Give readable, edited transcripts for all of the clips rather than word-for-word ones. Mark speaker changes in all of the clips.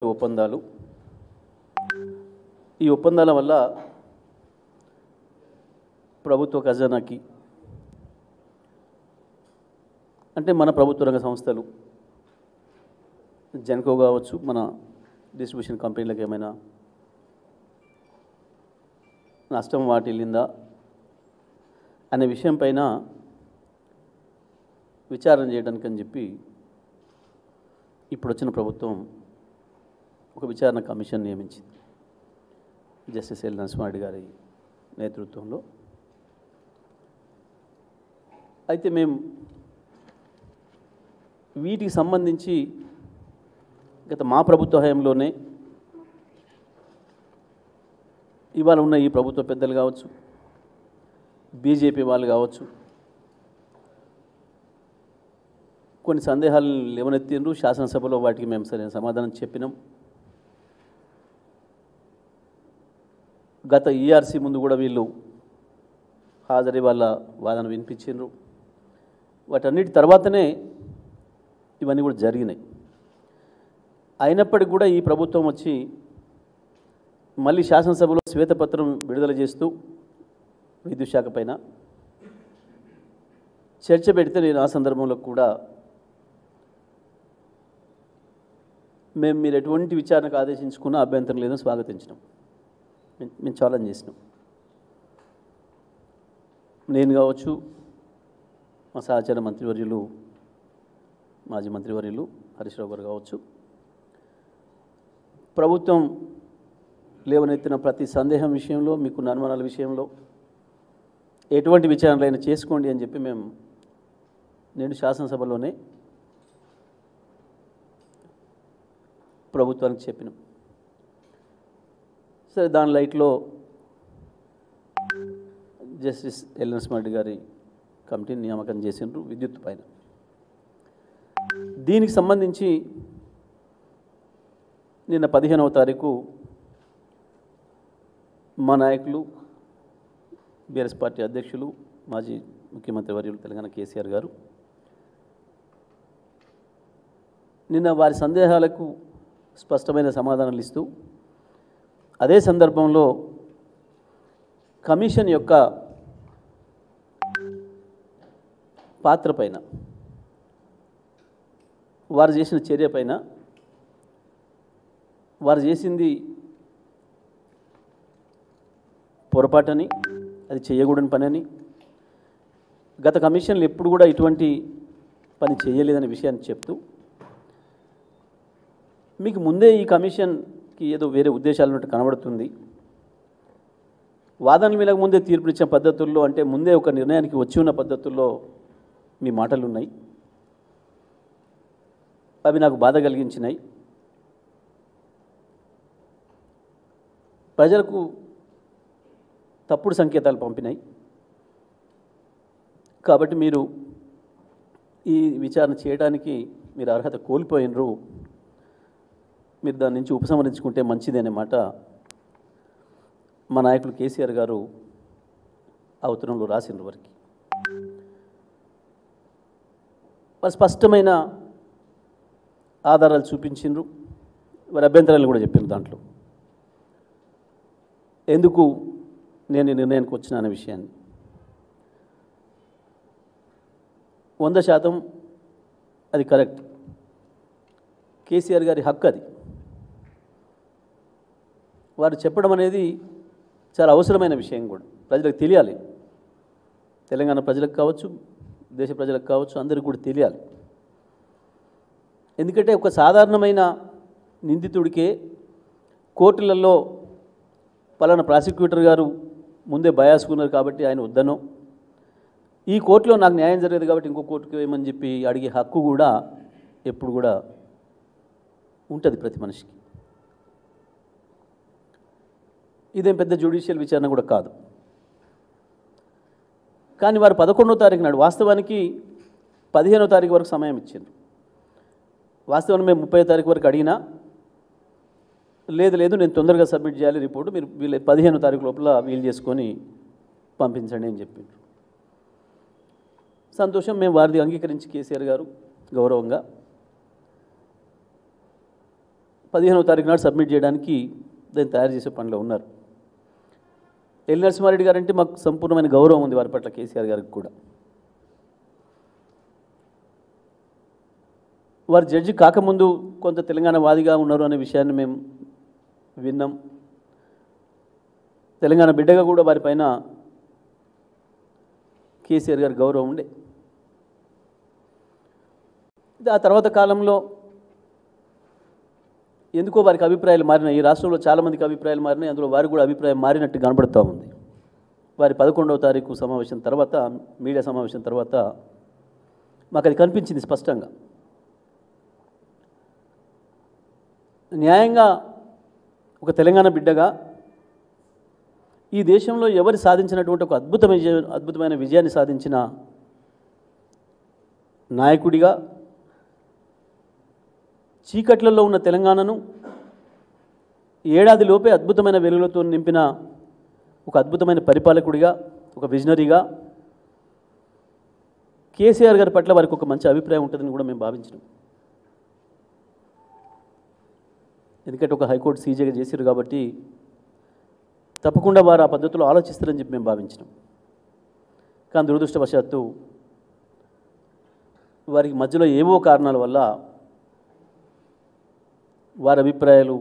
Speaker 1: ఒప్పందాలు ఈ ఒప్పందాల వల్ల ప్రభుత్వ ఖజానాకి అంటే మన ప్రభుత్వ రంగ సంస్థలు జెన్కో కావచ్చు మన డిస్ట్రిబ్యూషన్ కంపెనీలకు ఏమైనా నష్టం వాటిల్లిందా అనే విషయం పైన విచారణ చేయడానికి అని చెప్పి ఇప్పుడు వచ్చిన ప్రభుత్వం ఒక విచారణ కమిషన్ నియమించింది జస్టిస్ ఎల్ నరసింహారెడ్డి గారి నేతృత్వంలో. అయితే మేము వీటికి సంబంధించి గత మా ప్రభుత్వ హయాంలోనే ఇవాళ ఉన్న ఈ ప్రభుత్వ పెద్దలు కావచ్చు, బీజేపీ వాళ్ళు కావచ్చు, కొన్ని సందేహాలు లేవనెత్తిండ్రు. శాసనసభలో వాటికి మేము సరైన సమాధానం చెప్పినాం. గత ఈఆర్సీ ముందు కూడా వీళ్ళు హాజరై వాళ్ళ వాదన వినిపించిండ్రు. వాటన్నిటి తర్వాతనే ఇవన్నీ కూడా జరిగినాయి. అయినప్పటికీ కూడా ఈ ప్రభుత్వం వచ్చి మళ్ళీ శాసనసభలో శ్వేతపత్రం విడుదల చేస్తూ విద్యుత్ శాఖ పైన చర్చ పెడితే నేను ఆ సందర్భంలో కూడా మీరు ఎటువంటి విచారణకు ఆదేశించుకున్నా అభ్యంతరం లేదని స్వాగతించినాం. మేము ఛాలెంజ్ చేసినాం. నేను కావచ్చు, మా సహచర మంత్రివర్యులు మాజీ మంత్రివర్యులు హరీష్ రావు గారు కావచ్చు, ప్రభుత్వం లేవనెత్తిన ప్రతి సందేహం విషయంలో, మీకున్న అనుమానాల విషయంలో ఎటువంటి విచారణలైనా చేసుకోండి అని చెప్పి నేను శాసనసభలోనే ప్రభుత్వానికి చెప్పినాం. సరే, దాని లైట్లో జస్టిస్ ఎల్ నరసింహారెడ్డి గారి కమిటీని నియామకం చేసిండ్రు విద్యుత్ పైన. దీనికి సంబంధించి నిన్న 15వ తారీఖు మా నాయకులు, బీఆర్ఎస్ పార్టీ అధ్యక్షులు, మాజీ ముఖ్యమంత్రి వర్యులు తెలంగాణ కేసీఆర్ గారు నిన్న వారి సందేహాలకు స్పష్టమైన సమాధానాలు ఇస్తూ, అదే సందర్భంలో కమిషన్ యొక్క పాత్ర పైన, వారు చేసిన చర్య పైన, వారు చేసింది పొరపాటని, అది చేయకూడని పని అని, గత కమిషన్లు ఎప్పుడు కూడా ఇటువంటి పని చేయలేదనే విషయాన్ని చెప్తూ, మీకు ముందే ఈ కమిషన్కి ఏదో వేరే ఉద్దేశాలు ఉన్నట్టు కనబడుతుంది, వాదనలు వీళ్ళక ముందే తీర్పునిచ్చిన పద్ధతుల్లో, అంటే ముందే ఒక నిర్ణయానికి వచ్చి ఉన్న పద్ధతుల్లో మీ మాటలు ఉన్నాయి. అవి నాకు బాధ కలిగించినాయి. ప్రజలకు తప్పుడు సంకేతాలు పంపినాయి. కాబట్టి మీరు ఈ విచారణ చేయడానికి మీరు అర్హత కోల్పోయినరు, మీరు దాని నుంచి ఉపసంహరించుకుంటే మంచిది అనే మాట మా నాయకులు కేసీఆర్ గారు ఆ ఉత్తరంలో రాసిండ్రు. వారికి వారు స్పష్టమైన ఆధారాలు చూపించిండ్రు. వారి అభ్యంతరాలు కూడా చెప్పిండ్రు. దాంట్లో ఎందుకు నేను ఈ నిర్ణయానికి వచ్చిన అనే విషయాన్ని 100% అది కరెక్ట్. కేసీఆర్ గారి హక్కు అది. వారు చెప్పడం అనేది చాలా అవసరమైన విషయం కూడా. ప్రజలకు తెలియాలి, తెలంగాణ ప్రజలకు కావచ్చు, దేశ ప్రజలకు కావచ్చు, అందరికీ కూడా తెలియాలి. ఎందుకంటే ఒక సాధారణమైన నిందితుడికే కోర్టులలో పలానా ప్రాసిక్యూటర్ గారు ముందే బయాసుకున్నారు కాబట్టి ఆయన వద్దనో, ఈ కోర్టులో నాకు న్యాయం జరగదు కాబట్టి ఇంకో కోర్టుకు వేయమని చెప్పి అడిగే హక్కు కూడా ఎప్పుడు కూడా ఉంటుంది ప్రతి మనిషికి. ఇదేం పెద్ద జ్యుడిషియల్ విచారణ కూడా కాదు. కానీ వారు 11వ తారీఖు నాడు, వాస్తవానికి 15వ తారీఖు వరకు సమయం ఇచ్చిండ్రు. వాస్తవానికి మేము 30వ తారీఖు వరకు అడిగినా, లేదు నేను తొందరగా సబ్మిట్ చేయాలి రిపోర్టు, మీరు 15వ తారీఖు లోపల వీలు చేసుకొని పంపించండి అని చెప్పిండ్రు. సంతోషం, మేము వారిది అంగీకరించి కేసీఆర్ గారు గౌరవంగా 15వ తారీఖు నాడు సబ్మిట్ చేయడానికి దాన్ని తయారు చేసే పనిలో ఉన్నారు. ఎల్ నరసింహారెడ్డి గారు అంటే మాకు సంపూర్ణమైన గౌరవం ఉంది వారి పట్ల, కేసీఆర్ గారికి కూడా. వారు జడ్జి కాకముందు కొంత తెలంగాణ వాదిగా ఉన్నారు అనే విషయాన్ని మేము విన్నాం. తెలంగాణ బిడ్డగా కూడా వారిపైన కేసీఆర్ గారి గౌరవం ఉండే. ఆ తర్వాత కాలంలో ఎందుకో వారికి అభిప్రాయాలు మారినాయి. ఈ రాష్ట్రంలో చాలామందికి అభిప్రాయాలు మారినాయి, అందులో వారికి కూడా అభిప్రాయం మారినట్టు కనబడుతూ ఉంది. వారి 11వ తారీఖు సమావేశం తర్వాత, మీడియా సమావేశం తర్వాత మాకు అది కనిపించింది స్పష్టంగా. న్యాయంగా ఒక తెలంగాణ బిడ్డగా ఈ దేశంలో ఎవరు సాధించినటువంటి ఒక అద్భుతమైన విజయాన్ని సాధించిన నాయకుడిగా, చీకట్లలో ఉన్న తెలంగాణను ఏడాదిలోపే అద్భుతమైన వెలుగులతో నింపిన ఒక అద్భుతమైన పరిపాలకుడిగా, ఒక విజనరీగా కేసీఆర్ గారి పట్ల వారికి ఒక మంచి అభిప్రాయం ఉంటుందని కూడా మేము భావించినాం. ఎందుకంటే ఒక హైకోర్టు సీజేగా చేశారు కాబట్టి తప్పకుండా వారు ఆ పద్ధతిలో ఆలోచిస్తారని చెప్పి మేము భావించినాం. కానీ దురదృష్టవశాత్తు వారికి మధ్యలో ఏవో కారణాల వల్ల వారి అభిప్రాయాలు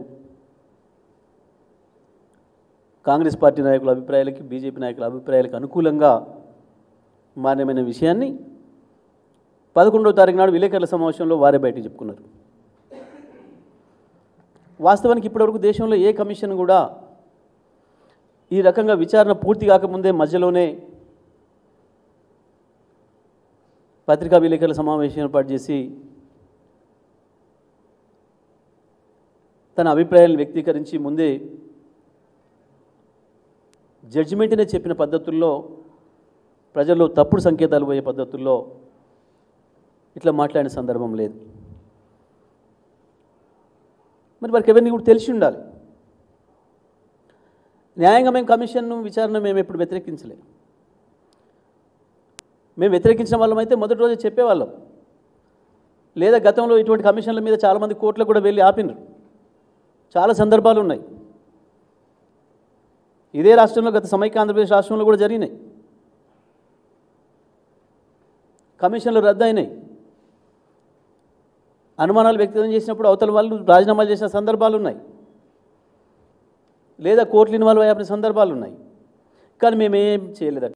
Speaker 1: కాంగ్రెస్ పార్టీ నాయకుల అభిప్రాయాలకి, బీజేపీ నాయకుల అభిప్రాయాలకు అనుకూలంగా మాన్యమైన విషయాన్ని 11వ తారీఖు నాడు విలేకరుల సమావేశంలో వారే బయటికి చెప్పుకున్నారు. వాస్తవానికి ఇప్పటివరకు దేశంలో ఏ కమిషన్ కూడా ఈ రకంగా విచారణ పూర్తి కాకముందే మధ్యలోనే పత్రికా విలేకరుల సమావేశం ఏర్పాటు చేసి తన అభిప్రాయాలను వ్యక్తీకరించి ముందే జడ్జిమెంట్నే చెప్పిన పద్ధతుల్లో, ప్రజల్లో తప్పుడు సంకేతాలు పోయే పద్ధతుల్లో ఇట్లా మాట్లాడిన సందర్భం లేదు. మరి వారికి ఎవరిని కూడా తెలిసి ఉండాలి. న్యాయంగా మేము కమిషన్ను విచారణ మేము ఎప్పుడు వ్యతిరేకించలేము. మేము వ్యతిరేకించిన వాళ్ళం అయితే మొదటి రోజే చెప్పేవాళ్ళం. లేదా గతంలో ఇటువంటి కమిషన్ల మీద చాలామంది కోర్టులకు కూడా వెళ్ళి ఆపినారు. చాలా సందర్భాలు ఉన్నాయి. ఇదే రాష్ట్రంలో, గత సమైక్య ఆంధ్రప్రదేశ్ రాష్ట్రంలో కూడా జరిగినాయి. కమిషన్లు రద్దు అయినాయి. అనుమానాలు వ్యక్తం చేసినప్పుడు అవతల వాళ్ళు రాజీనామాలు చేసిన సందర్భాలు ఉన్నాయి, లేదా కోర్టులు ఇన్వాల్వ్ అయ్యే సందర్భాలు ఉన్నాయి. కానీ మేమేం చేయలేదు.